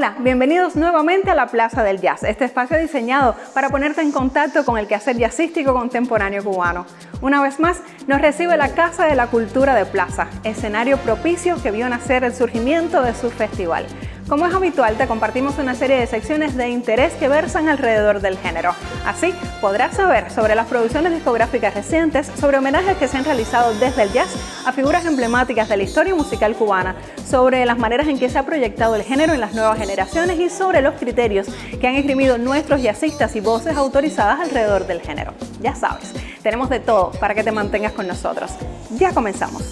Hola, bienvenidos nuevamente a la Plaza del Jazz, este espacio diseñado para ponerte en contacto con el quehacer jazzístico contemporáneo cubano. Una vez más, nos recibe la Casa de la Cultura de Plaza, escenario propicio que vio nacer el surgimiento de su festival. Como es habitual, te compartimos una serie de secciones de interés que versan alrededor del género. Así, podrás saber sobre las producciones discográficas recientes, sobre homenajes que se han realizado desde el jazz a figuras emblemáticas de la historia musical cubana, sobre las maneras en que se ha proyectado el género en las nuevas generaciones y sobre los criterios que han esgrimido nuestros jazzistas y voces autorizadas alrededor del género. Ya sabes, tenemos de todo para que te mantengas con nosotros. Ya comenzamos.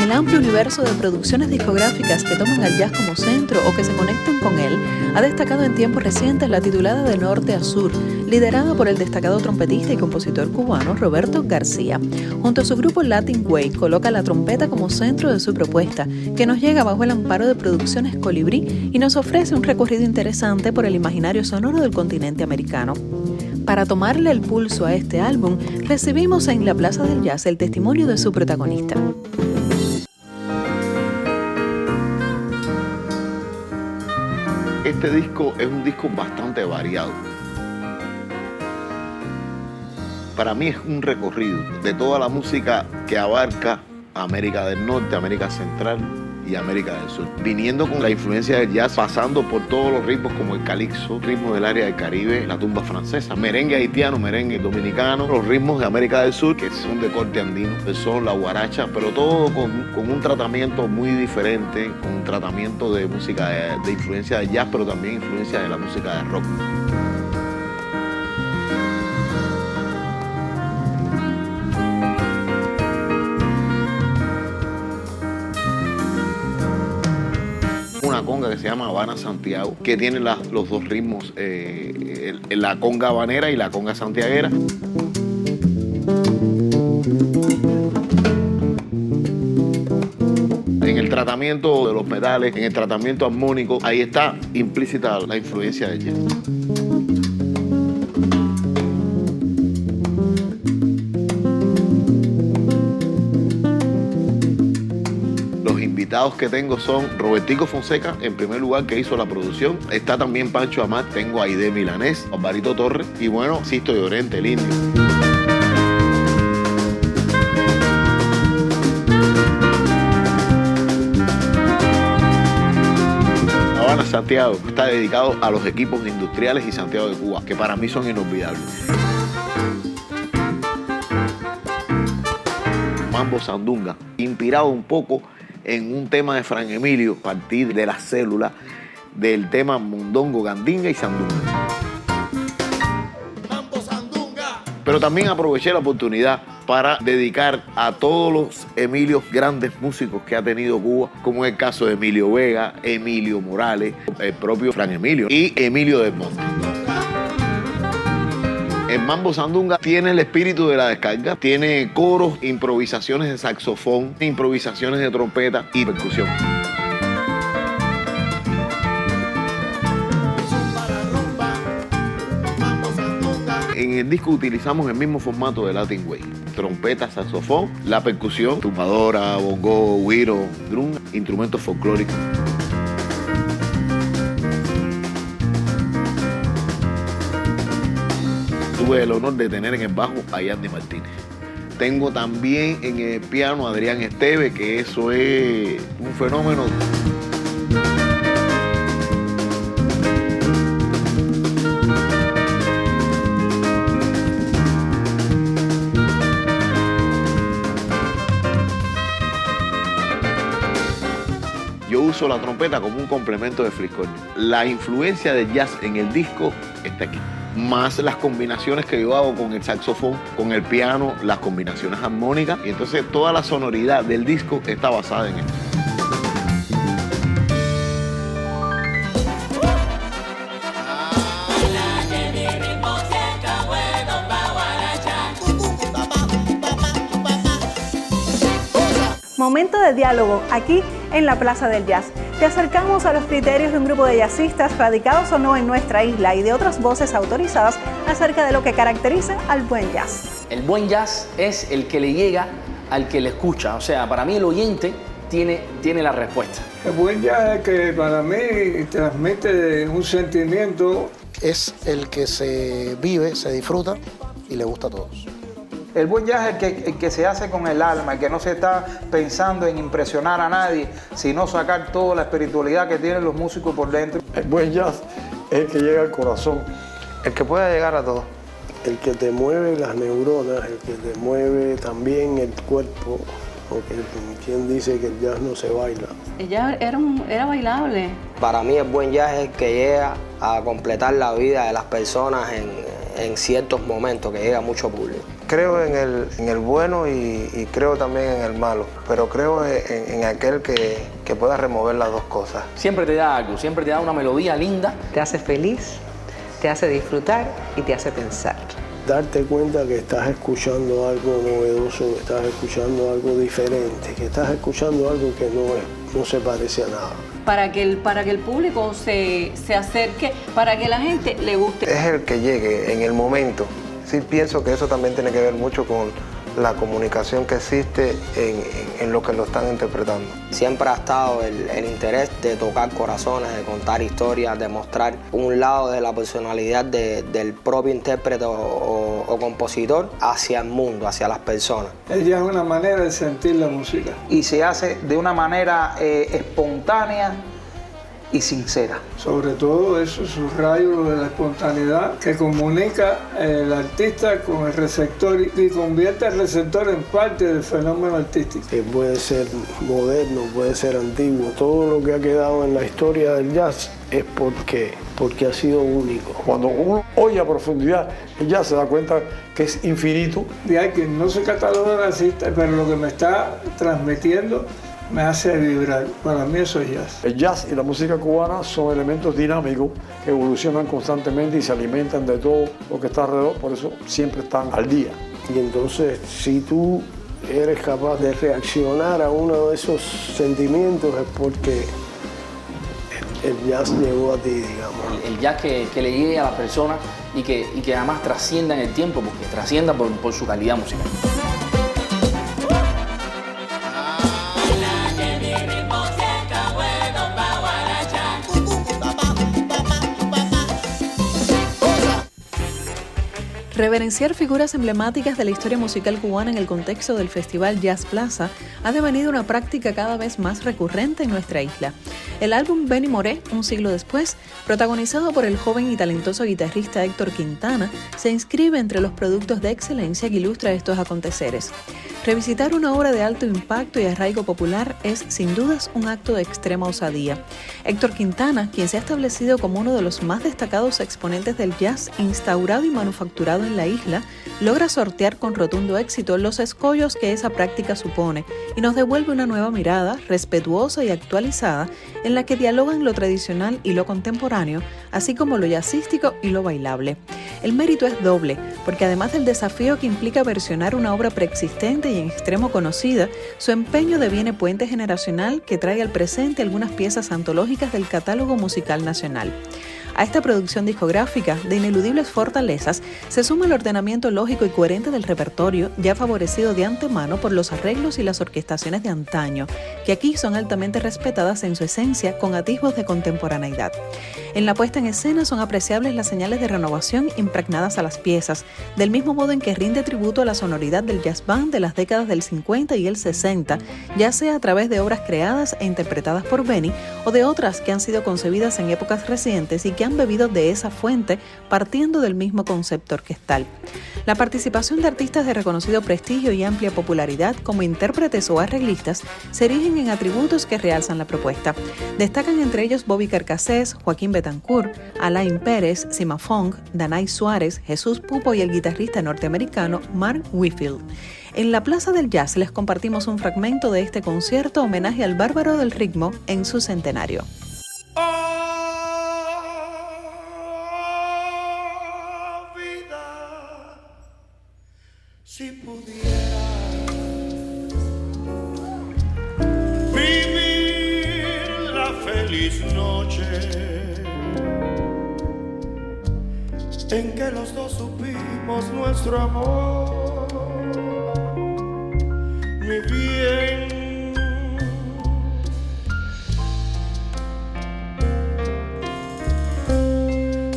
El amplio universo de producciones discográficas que toman al jazz como centro o que se conectan con él, ha destacado en tiempos recientes la titulada De Norte a Sur, liderada por el destacado trompetista y compositor cubano Roberto García. Junto a su grupo Latin Way, coloca la trompeta como centro de su propuesta, que nos llega bajo el amparo de Producciones Colibrí y nos ofrece un recorrido interesante por el imaginario sonoro del continente americano. Para tomarle el pulso a este álbum, recibimos en la Plaza del Jazz el testimonio de su protagonista. Este disco es un disco bastante variado. Para mí es un recorrido de toda la música que abarca América del Norte, América Central y América del Sur. Viniendo con la influencia del jazz, pasando por todos los ritmos como el calipso, ritmos del área del Caribe, la tumba francesa, merengue haitiano, merengue dominicano, los ritmos de América del Sur, que son de corte andino, el son, la guaracha, pero todo con un tratamiento muy diferente, con un tratamiento de música de influencia de jazz, pero también influencia de la música de rock. Una conga que se llama Habana Santiago, que tiene los dos ritmos, la conga habanera y la conga santiaguera. En el tratamiento de los metales, en el tratamiento armónico, ahí está implícita la influencia del jazz. Los invitados que tengo son Robertico Fonseca, en primer lugar, que hizo la producción. Está también Pancho Amat, tengo a Aide Milanés, Alvarito Torres y bueno, Sisto Llorente, el indio. Habana Santiago está dedicado a los equipos industriales y Santiago de Cuba, que para mí son inolvidables. Mambo Sandunga, inspirado un poco en un tema de Fran Emilio, a partir de la célula del tema Mondongo, Gandinga y Sandunga. Mambo Sandunga. Pero también aproveché la oportunidad para dedicar a todos los Emilios, grandes músicos que ha tenido Cuba, como es el caso de Emilio Vega, Emilio Morales, el propio Fran Emilio y Emilio del Monte. El Mambo Sandunga tiene el espíritu de la descarga, tiene coros, improvisaciones de saxofón, improvisaciones de trompeta y percusión. En el disco utilizamos el mismo formato de Latin Way: trompeta, saxofón, la percusión, tumbadora, bongo, güiro, drum, instrumentos folclóricos. Tuve el honor de tener en el bajo a Yandy Martínez. Tengo también en el piano a Adrián Esteve, que eso es un fenómeno. Yo uso la trompeta como un complemento de fliscornio. La influencia del jazz en el disco está aquí, más las combinaciones que yo hago con el saxofón, con el piano, las combinaciones armónicas, y entonces toda la sonoridad del disco está basada en esto. Momento de diálogo aquí en la Plaza del Jazz. te acercamos a los criterios de un grupo de jazzistas radicados o no en nuestra isla y de otras voces autorizadas acerca de lo que caracteriza al buen jazz. El buen jazz es el que le llega al que le escucha. O sea, para mí el oyente tiene la respuesta. El buen jazz es que para mí transmite un sentimiento. Es el que se vive, se disfruta y le gusta a todos. El buen jazz es el que se hace con el alma, el que no se está pensando en impresionar a nadie, sino sacar toda la espiritualidad que tienen los músicos por dentro. El buen jazz es el que llega al corazón. El que puede llegar a todo. El que te mueve las neuronas, el que te mueve también el cuerpo. Porque quien dice que el jazz no se baila. El jazz era bailable. Para mí el buen jazz es el que llega a completar la vida de las personas en ciertos momentos, que llega a mucho público. Creo en el bueno y creo también en el malo, pero creo en aquel que pueda remover las dos cosas. Siempre te da algo, siempre te da una melodía linda. Te hace feliz, te hace disfrutar y te hace pensar. Darte cuenta que estás escuchando algo novedoso, que estás escuchando algo diferente, que estás escuchando algo que no se parece a nada. Para que el público se acerque, para que la gente le guste. Es el que llegue en el momento. Sí, pienso que eso también tiene que ver mucho con la comunicación que existe en lo que lo están interpretando. Siempre ha estado el interés de tocar corazones, de contar historias, de mostrar un lado de la personalidad del propio intérprete o compositor hacia el mundo, hacia las personas. Ella es una manera de sentir la música. Y se hace de una manera espontánea y sincera. Sobre todo eso, su rayo de la espontaneidad que comunica el artista con el receptor y convierte al receptor en parte del fenómeno artístico. Que puede ser moderno, puede ser antiguo. Todo lo que ha quedado en la historia del jazz es porque ha sido único. Cuando uno oye a profundidad, el jazz se da cuenta que es infinito. De ahí que no se cataloga racista, pero lo que me está transmitiendo me hace vibrar. Para mí eso es jazz. El jazz y la música cubana son elementos dinámicos que evolucionan constantemente y se alimentan de todo lo que está alrededor, por eso siempre están al día. Y entonces, si tú eres capaz de reaccionar a uno de esos sentimientos, es porque el jazz llegó a ti, digamos. El jazz que le llegue a las personas y que además trascienda en el tiempo, porque trascienda por su calidad musical. Reverenciar figuras emblemáticas de la historia musical cubana en el contexto del Festival Jazz Plaza ha devenido una práctica cada vez más recurrente en nuestra isla. El álbum Benny Moré, un siglo después, protagonizado por el joven y talentoso guitarrista Héctor Quintana, se inscribe entre los productos de excelencia que ilustra estos aconteceres. Revisitar una obra de alto impacto y arraigo popular es, sin dudas, un acto de extrema osadía. Héctor Quintana, quien se ha establecido como uno de los más destacados exponentes del jazz instaurado y manufacturado en la isla, logra sortear con rotundo éxito los escollos que esa práctica supone y nos devuelve una nueva mirada, respetuosa y actualizada, en la que dialogan lo tradicional y lo contemporáneo, así como lo jazzístico y lo bailable. El mérito es doble, porque además del desafío que implica versionar una obra preexistente y en extremo conocida, su empeño deviene puente generacional que trae al presente algunas piezas antológicas del catálogo musical nacional. A esta producción discográfica de ineludibles fortalezas se suma el ordenamiento lógico y coherente del repertorio, ya favorecido de antemano por los arreglos y las orquestaciones de antaño, que aquí son altamente respetadas en su esencia con atisbos de contemporaneidad. En la puesta en escena son apreciables las señales de renovación impregnadas a las piezas, del mismo modo en que rinde tributo a la sonoridad del jazz band de las décadas del 50 y el 60, ya sea a través de obras creadas e interpretadas por Benny o de otras que han sido concebidas en épocas recientes y que han bebido de esa fuente partiendo del mismo concepto orquestal. La participación de artistas de reconocido prestigio y amplia popularidad como intérpretes o arreglistas se erigen en atributos que realzan la propuesta. Destacan entre ellos Bobby Carcassés, Joaquín Betancourt, Alain Pérez, Sima Fong, Danay Suárez, Jesús Pupo y el guitarrista norteamericano Mark Whitfield. En la Plaza del Jazz les compartimos un fragmento de este concierto homenaje al bárbaro del ritmo en su centenario. Si pudieras vivir la fe feliz noche en que los dos supimos nuestro amor, mi bien.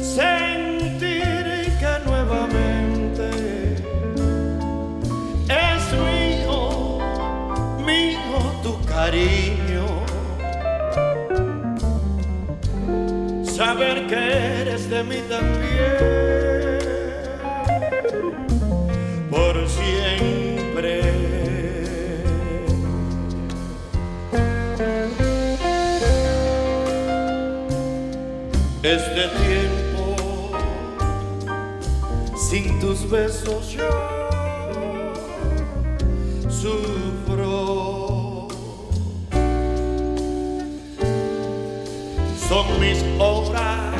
Sentir que nuevamente es mío tu cariño, saber que eres de mí también, por siempre. Este tiempo sin tus besos yo sufro. Son mis horas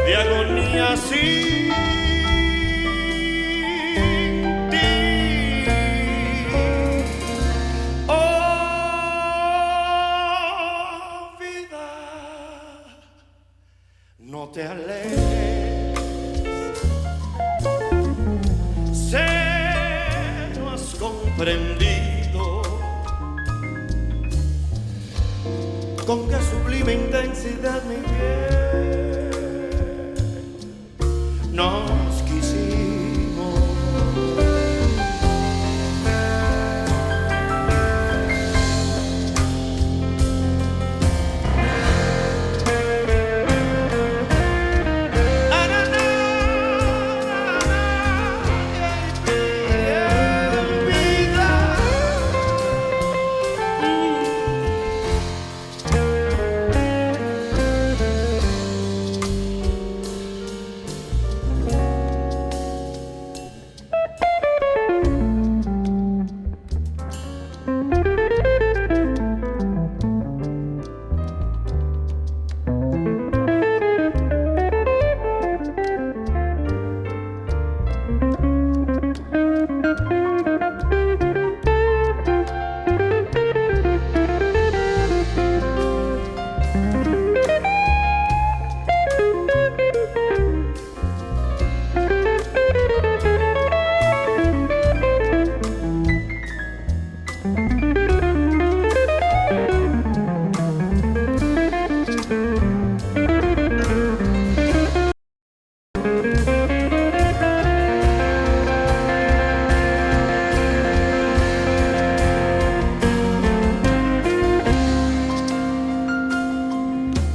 de agonía sin ti. Oh, vida, no te alejes. Sé, no has comprendido con qué sublime intensidad mi piel nos quisimos.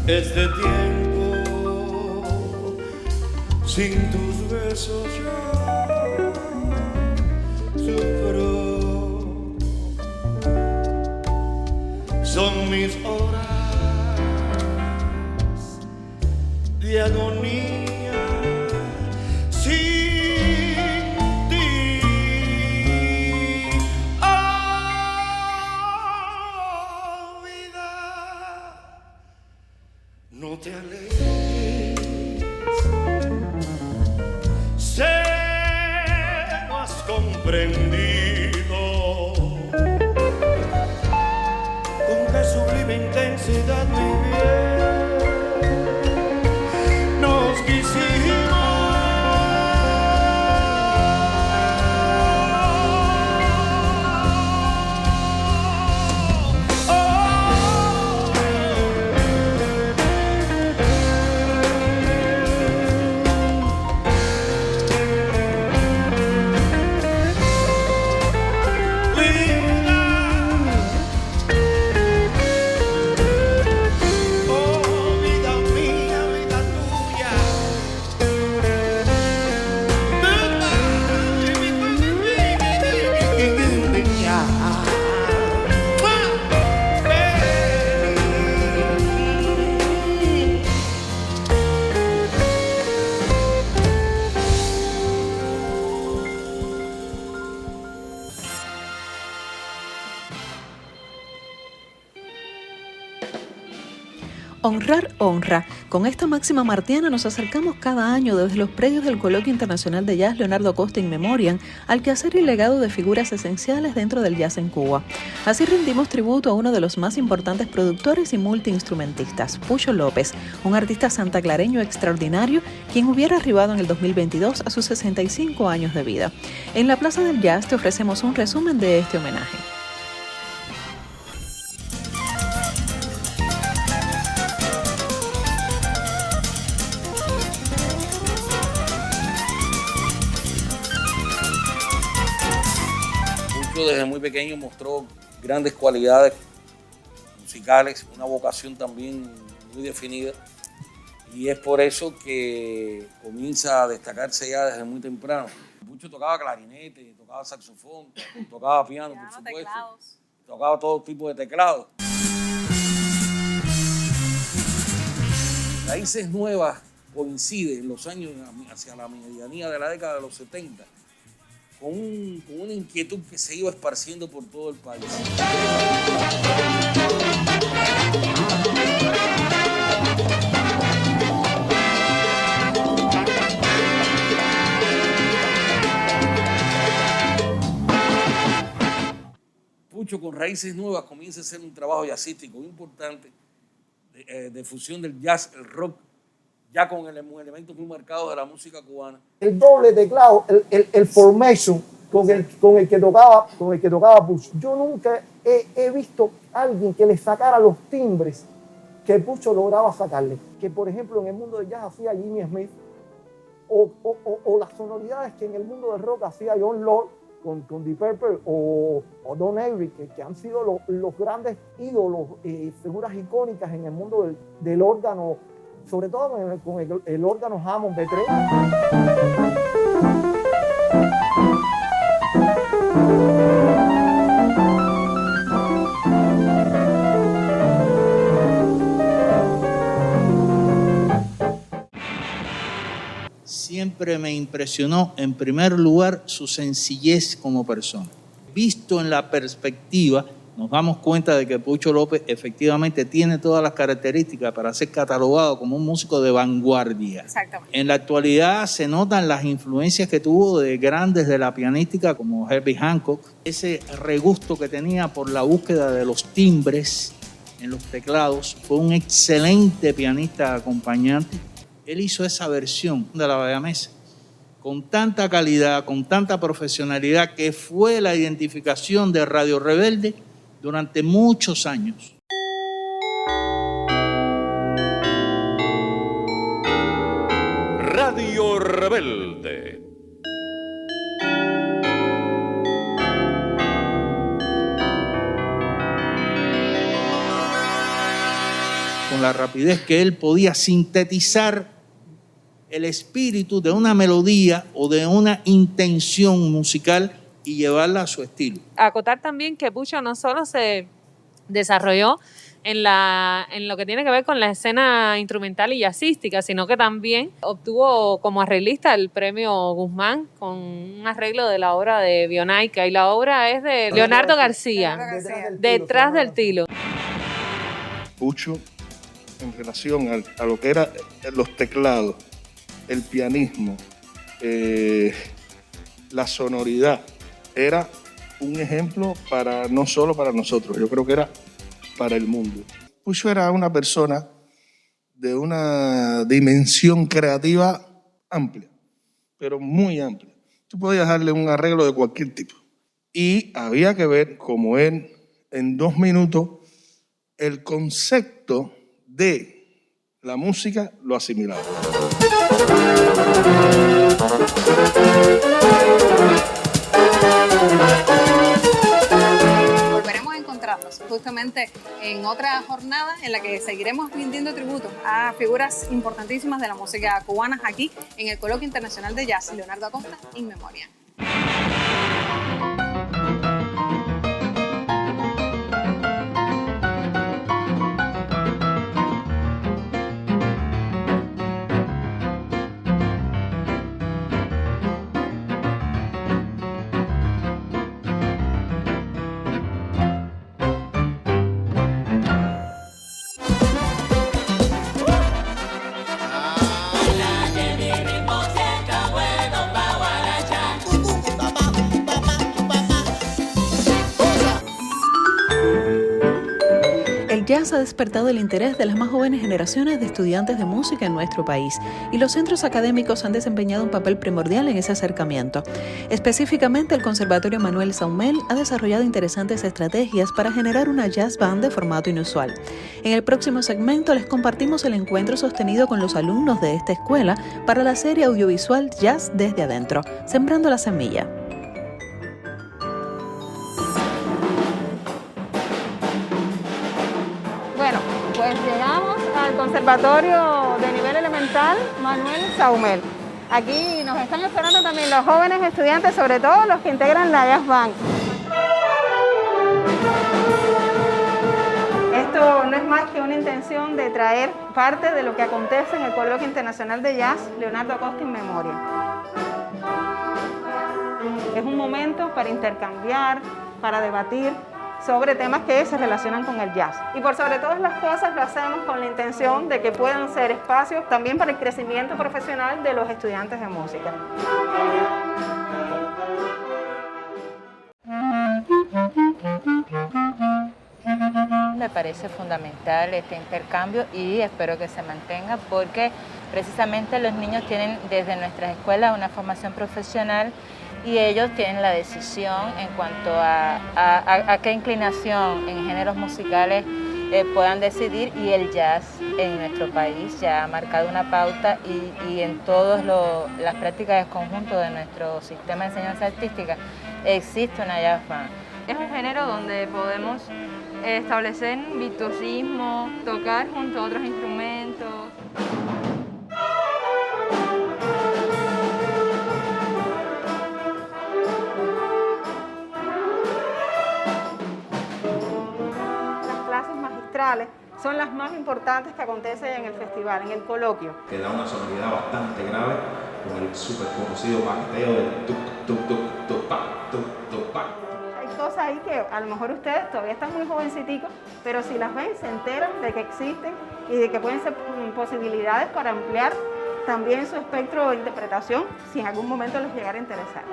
Este tiempo sin tus besos yo sufro. Son mis horas de agonía sin ti. Oh, vida, no te alejes. Sé, no has comprendido con qué sublime intensidad mi bien nos quisimos. Honrar honra. Con esta máxima martiana nos acercamos cada año desde los predios del Coloquio Internacional de Jazz Leonardo Acosta in Memoriam al quehacer y legado de figuras esenciales dentro del jazz en Cuba. Así rendimos tributo a uno de los más importantes productores y multiinstrumentistas, Pucho López, un artista santaclareño extraordinario quien hubiera arribado en el 2022 a sus 65 años de vida. En la Plaza del Jazz te ofrecemos un resumen de este homenaje. Desde muy pequeño mostró grandes cualidades musicales, una vocación también muy definida, y es por eso que comienza a destacarse ya desde muy temprano. Pucho tocaba clarinete, tocaba saxofón, tocaba piano, por supuesto, teclados. Tocaba todo tipo de teclados. Raíces Nuevas coincide en los años hacia la medianía de la década de los 70 con una inquietud que se iba esparciendo por todo el país. Pucho con Raíces Nuevas comienza a hacer un trabajo jazzístico importante de fusión del jazz, el rock, ya con elementos muy marcados de la música cubana. El doble teclado, el formation con el que tocaba Pucho. Yo nunca he visto a alguien que le sacara los timbres que Pucho lograba sacarle. Que por ejemplo en el mundo del jazz hacía Jimmy Smith o las sonoridades que en el mundo del rock hacía John Lord con Deep Purple o Don Avery, que han sido los grandes ídolos, figuras icónicas en el mundo del órgano, sobre todo con el órgano Hammond de 3. Siempre me impresionó, en primer lugar, su sencillez como persona. Visto en la perspectiva, nos damos cuenta de que Pucho López efectivamente tiene todas las características para ser catalogado como un músico de vanguardia. Exactamente. En la actualidad se notan las influencias que tuvo de grandes de la pianística como Herbie Hancock, ese regusto que tenía por la búsqueda de los timbres en los teclados. Fue un excelente pianista acompañante. Él hizo esa versión de la Bayamesa con tanta calidad, con tanta profesionalidad, que fue la identificación de Radio Rebelde durante muchos años. Radio Rebelde. Con la rapidez que él podía sintetizar el espíritu de una melodía o de una intención musical y llevarla a su estilo. Acotar también que Pucho no solo se desarrolló en lo que tiene que ver con la escena instrumental y jazzística, sino que también obtuvo como arreglista el premio Guzmán con un arreglo de la obra de Bionaica, y la obra es de Leonardo García, Detrás del Tilo. Pucho, en relación a lo que eran los teclados, el pianismo, la sonoridad, era un ejemplo no solo para nosotros, yo creo que era para el mundo. Pucho era una persona de una dimensión creativa amplia, pero muy amplia. Tú podías darle un arreglo de cualquier tipo. Y había que ver cómo él, en 2 minutos, el concepto de la música lo asimilaba. Volveremos a encontrarnos justamente en otra jornada en la que seguiremos rindiendo tributo a figuras importantísimas de la música cubana aquí en el Coloquio Internacional de Jazz Leonardo Acosta in Memoriam. jazz ha despertado el interés de las más jóvenes generaciones de estudiantes de música en nuestro país, y los centros académicos han desempeñado un papel primordial en ese acercamiento. Específicamente, el Conservatorio Manuel Saumell ha desarrollado interesantes estrategias para generar una jazz band de formato inusual. En el próximo segmento les compartimos el encuentro sostenido con los alumnos de esta escuela para la serie audiovisual Jazz desde adentro, Sembrando la Semilla. Bueno, pues llegamos al Conservatorio de Nivel Elemental Manuel Saumell. Aquí nos están esperando también los jóvenes estudiantes, sobre todo los que integran la Jazz Band. Esto no es más que una intención de traer parte de lo que acontece en el Coloquio Internacional de Jazz Leonardo Acosta in Memoriam. Es un momento para intercambiar, para debatir sobre temas que se relacionan con el jazz. Y por sobre todas las cosas lo hacemos con la intención de que puedan ser espacios también para el crecimiento profesional de los estudiantes de música. Me parece fundamental este intercambio y espero que se mantenga porque precisamente los niños tienen desde nuestras escuelas una formación profesional y ellos tienen la decisión en cuanto a qué inclinación en géneros musicales puedan decidir, y el jazz en nuestro país ya ha marcado una pauta y en todas las prácticas de conjunto de nuestro sistema de enseñanza artística existe una jazz band. Es un género donde podemos establecer virtuosismo, tocar junto a otros instrumentos. Las clases magistrales son las más importantes que acontecen en el festival, en el coloquio. Que da una sonoridad bastante grave con el súper conocido baqueteo del tuk tuk tuk tuk pa tuk tuk pa. Hay cosas ahí que a lo mejor ustedes todavía están muy jovenciticos, pero si las ven se enteran de que existen y de que pueden ser posibilidades para ampliar también su espectro de interpretación si en algún momento les llegara a interesar.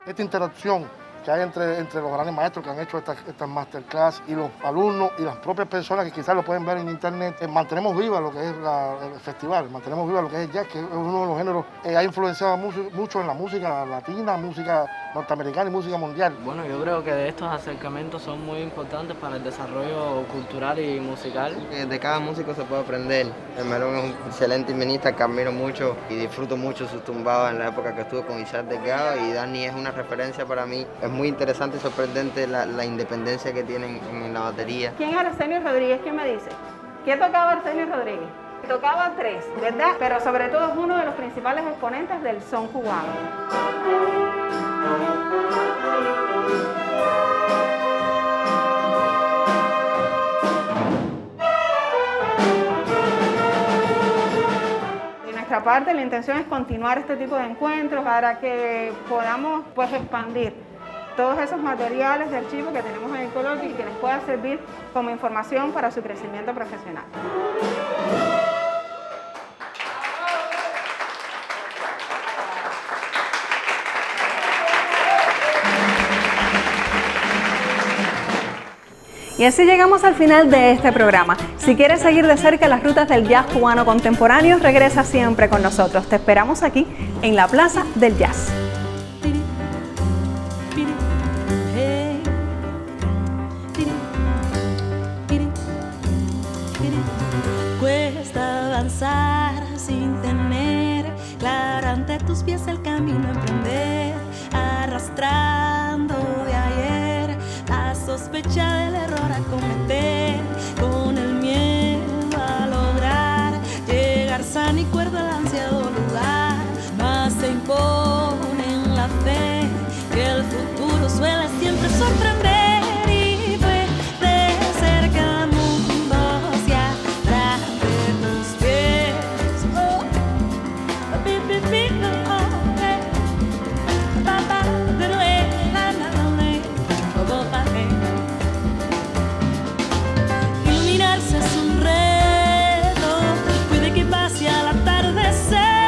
Esta interacción que hay entre los grandes maestros que han hecho estas masterclass y los alumnos y las propias personas que quizás lo pueden ver en internet, mantenemos viva lo que es el festival, mantenemos viva lo que es el jazz, que es uno de los géneros que ha influenciado mucho en la música latina, música norteamericana y música mundial. Bueno, yo creo que de estos acercamientos son muy importantes para el desarrollo cultural y musical. De cada músico se puede aprender. El Melón es un excelente invenista que admiro mucho y disfruto mucho sus tumbados en la época que estuve con Isaac Delgado, y Dani es una referencia para mí. Es muy interesante y sorprendente la independencia que tienen en la batería. ¿Quién es Arsenio Rodríguez? ¿Quién me dice? ¿Qué tocaba Arsenio Rodríguez? Tocaba tres, ¿verdad? Pero sobre todo es uno de los principales exponentes del son cubano. De nuestra parte, la intención es continuar este tipo de encuentros para que podamos expandir todos esos materiales de archivo que tenemos en el coloquio y que les pueda servir como información para su crecimiento profesional. Y así llegamos al final de este programa. Si quieres seguir de cerca las rutas del jazz cubano contemporáneo, regresa siempre con nosotros. Te esperamos aquí en la Plaza del Jazz. Cuesta avanzar sin tener claro ante tus pies el camino a emprender, arrastrando de ayer la sospecha del error a cometer, con el miedo a lograr llegar sano y cuerdo al ansiado lugar, más se impone en la fe que el futuro suele siempre sorprender. Iluminarse es un reto, puede que pase al atardecer.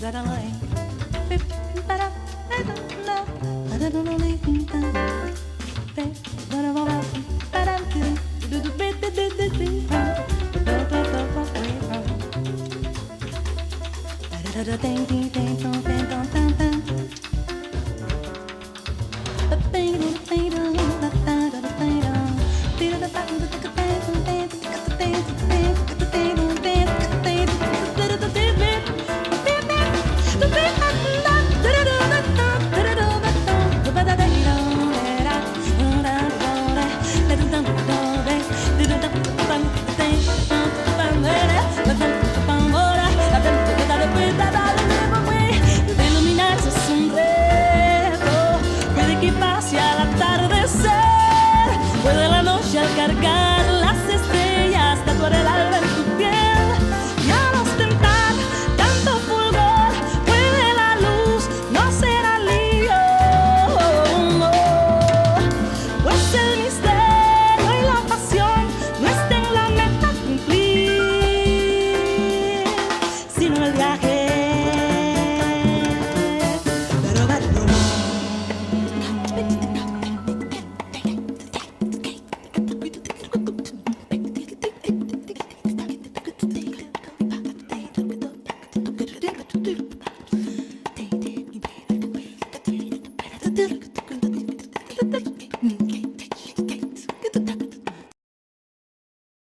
Da da da ding ding ding dong ding dong dong.